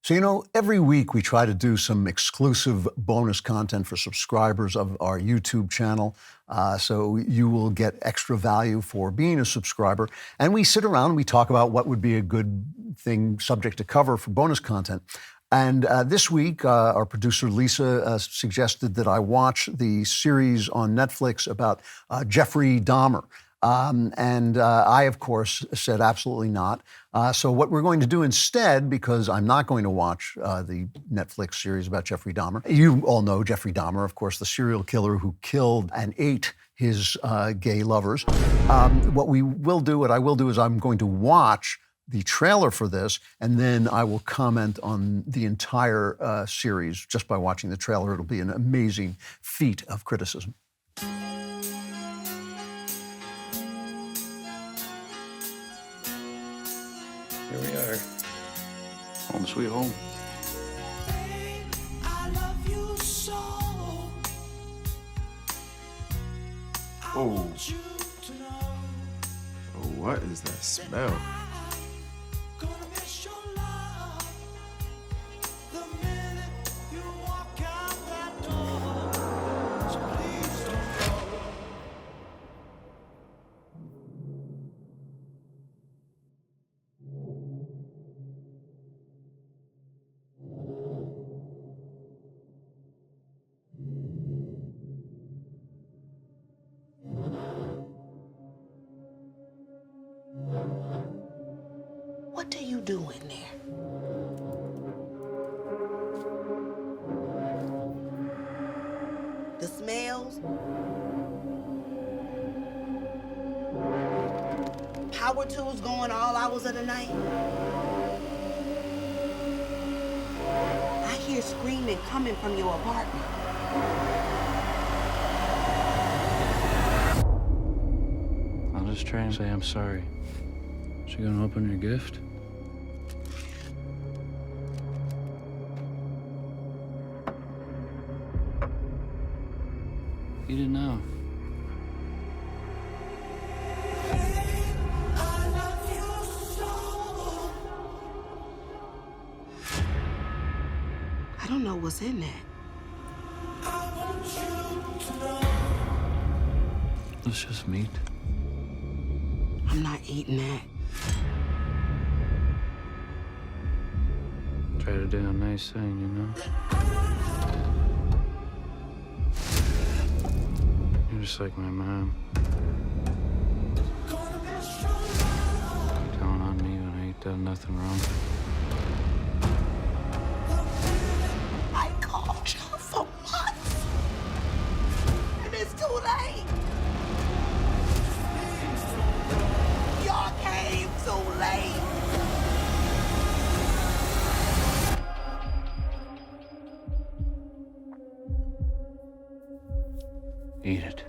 So, every week we try to do some exclusive bonus content for subscribers of our YouTube channel. So you will get extra value for being a subscriber. And we sit around and we talk about what would be a good subject to cover for bonus content. And this week, our producer Lisa suggested that I watch the series on Netflix about Jeffrey Dahmer. And I, of course, said absolutely not. So what we're going to do instead, because I'm not going to watch the Netflix series about Jeffrey Dahmer. You all know Jeffrey Dahmer, of course, the serial killer who killed and ate his gay lovers. What I will do is I'm going to watch the trailer for this, and then I will comment on the entire series just by watching the trailer. It'll be an amazing feat of criticism. Here we are. Home sweet home. I love you so. I want you to know. Oh, what is that smell? Gonna miss your love the minute you walk out that door. So please don't go. What do you do in there? The smells? Power tools going all hours of the night? I hear screaming coming from your apartment. I'll just try and say I'm sorry. She gonna open your gift? Eat it now. I love you so. I don't know what's in that. I want you to know. It's just meat. I'm not eating that. Try to do a nice thing, you know? You're just like my mom. Counting on me when I ain't done nothing wrong. I called you for months. And it's too late. Y'all came too late. Eat it.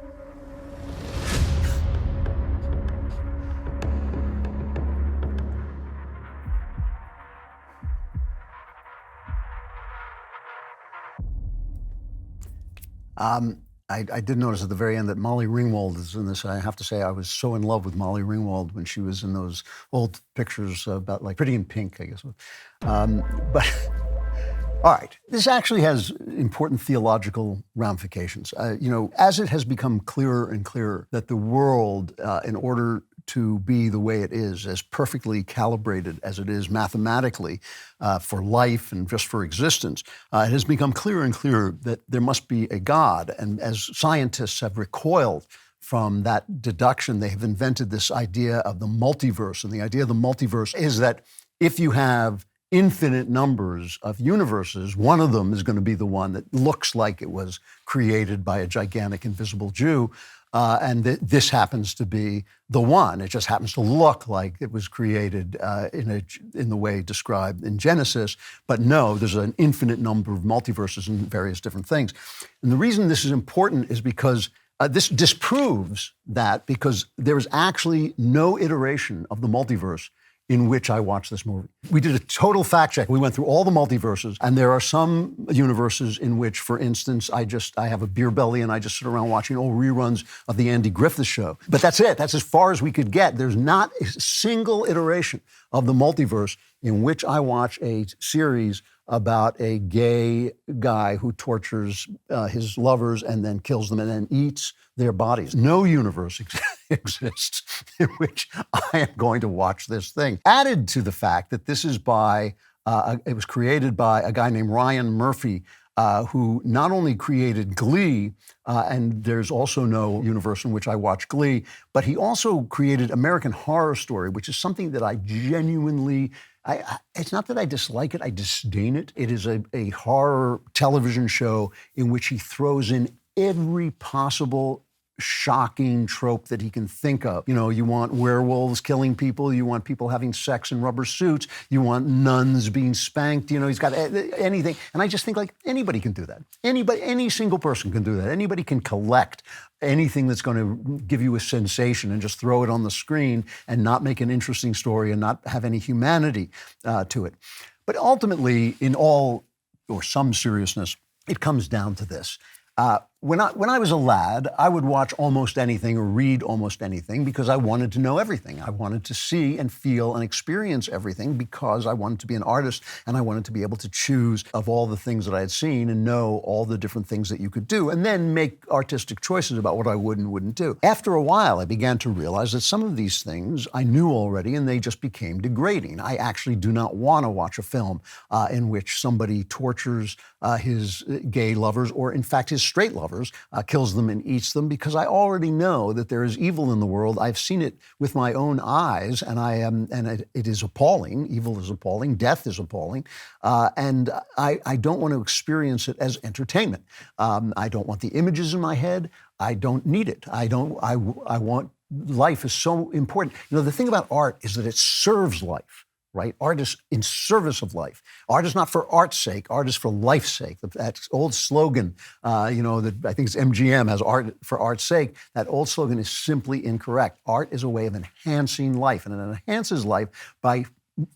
I did notice at the very end that Molly Ringwald is in this. I have to say I was so in love with Molly Ringwald when she was in those old pictures about like Pretty in Pink, I guess. But all right, this actually has important theological ramifications. As it has become clearer and clearer that the world, in order to be the way it is, as perfectly calibrated as it is mathematically for life and just for existence, it has become clearer and clearer that there must be a God. And as scientists have recoiled from that deduction, they have invented this idea of the multiverse. And the idea of the multiverse is that if you have infinite numbers of universes, one of them is going to be the one that looks like it was created by a gigantic invisible Jew. And this happens to be the one. It just happens to look like it was created in the way described in Genesis. But no, there's an infinite number of multiverses and various different things. And the reason this is important is because this disproves that, because there is actually no iteration of the multiverse in which I watched this movie. We did a total fact check. We went through all the multiverses, and there are some universes in which, for instance, I have a beer belly and I just sit around watching old reruns of the Andy Griffith Show. But that's it. That's as far as we could get. There's not a single iteration of the multiverse in which I watch a series about a gay guy who tortures his lovers and then kills them and then eats their bodies. No universe exists in which I am going to watch this thing. Added to the fact that this is it was created by a guy named Ryan Murphy, who not only created Glee, and there's also no universe in which I watch Glee, but he also created American Horror Story, which is something that I genuinely, it's not that I dislike it, I disdain it. It is a horror television show in which he throws in every possible shocking trope that he can think of. You know, you want werewolves killing people, you want people having sex in rubber suits, you want nuns being spanked, you know, he's got anything. And I just think like anybody can do that. Any single person can do that. Anybody can collect anything that's going to give you a sensation and just throw it on the screen and not make an interesting story and not have any humanity to it. But ultimately, in all or some seriousness, it comes down to this. When I was a lad, I would watch almost anything or read almost anything because I wanted to know everything. I wanted to see and feel and experience everything because I wanted to be an artist and I wanted to be able to choose of all the things that I had seen and know all the different things that you could do and then make artistic choices about what I would and wouldn't do. After a while, I began to realize that some of these things I knew already and they just became degrading. I actually do not want to watch a film in which somebody tortures his gay lovers or in fact his straight lovers, kills them and eats them because I already know that there is evil in the world. I've seen it with my own eyes, and it is appalling. Evil is appalling. Death is appalling, and I don't want to experience it as entertainment. I don't want the images in my head. I don't need it. I want life is so important. You know, the thing about art is that it serves life. Right? Art is in service of life. Art is not for art's sake. Art is for life's sake. That old slogan, that I think it's MGM has art for art's sake. That old slogan is simply incorrect. Art is a way of enhancing life, and it enhances life by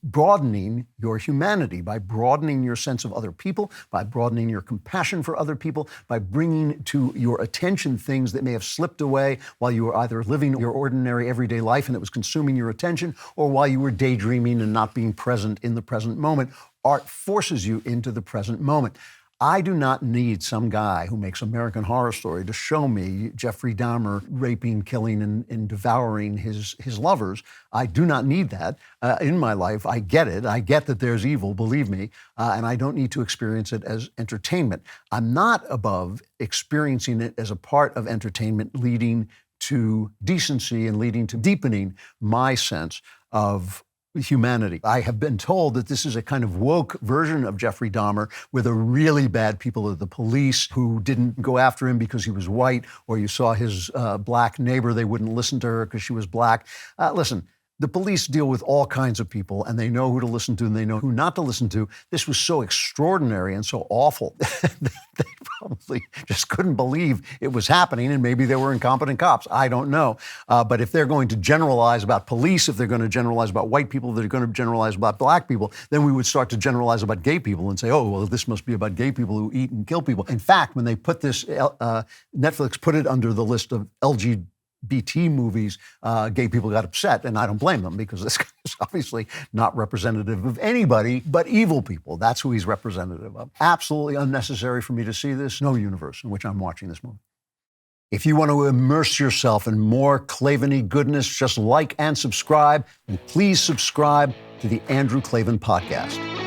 broadening your humanity, by broadening your sense of other people, by broadening your compassion for other people, by bringing to your attention things that may have slipped away while you were either living your ordinary everyday life and it was consuming your attention, or while you were daydreaming and not being present in the present moment. Art forces you into the present moment. I do not need some guy who makes American Horror Story to show me Jeffrey Dahmer raping, killing, and devouring his lovers. I do not need that in my life. I get it. I get that there's evil, believe me, and I don't need to experience it as entertainment. I'm not above experiencing it as a part of entertainment leading to decency and leading to deepening my sense of humanity. I have been told that this is a kind of woke version of Jeffrey Dahmer, where the really bad people are the police who didn't go after him because he was white, or you saw his black neighbor, they wouldn't listen to her because she was black. Listen, the police deal with all kinds of people, and they know who to listen to and they know who not to listen to. This was so extraordinary and so awful. They probably just couldn't believe it was happening, and maybe they were incompetent cops. I don't know. But if they're going to generalize about police, if they're going to generalize about white people, if they're going to generalize about black people, then we would start to generalize about gay people and say, oh, well, this must be about gay people who eat and kill people. In fact, when they put this, Netflix put it under the list of LGBT movies, gay people got upset, and I don't blame them because this guy is obviously not representative of anybody but evil people. That's who he's representative of. Absolutely unnecessary for me to see this. No universe in which I'm watching this movie. If you want to immerse yourself in more Klavan-y goodness, just like and subscribe, and please subscribe to the Andrew Klavan Podcast.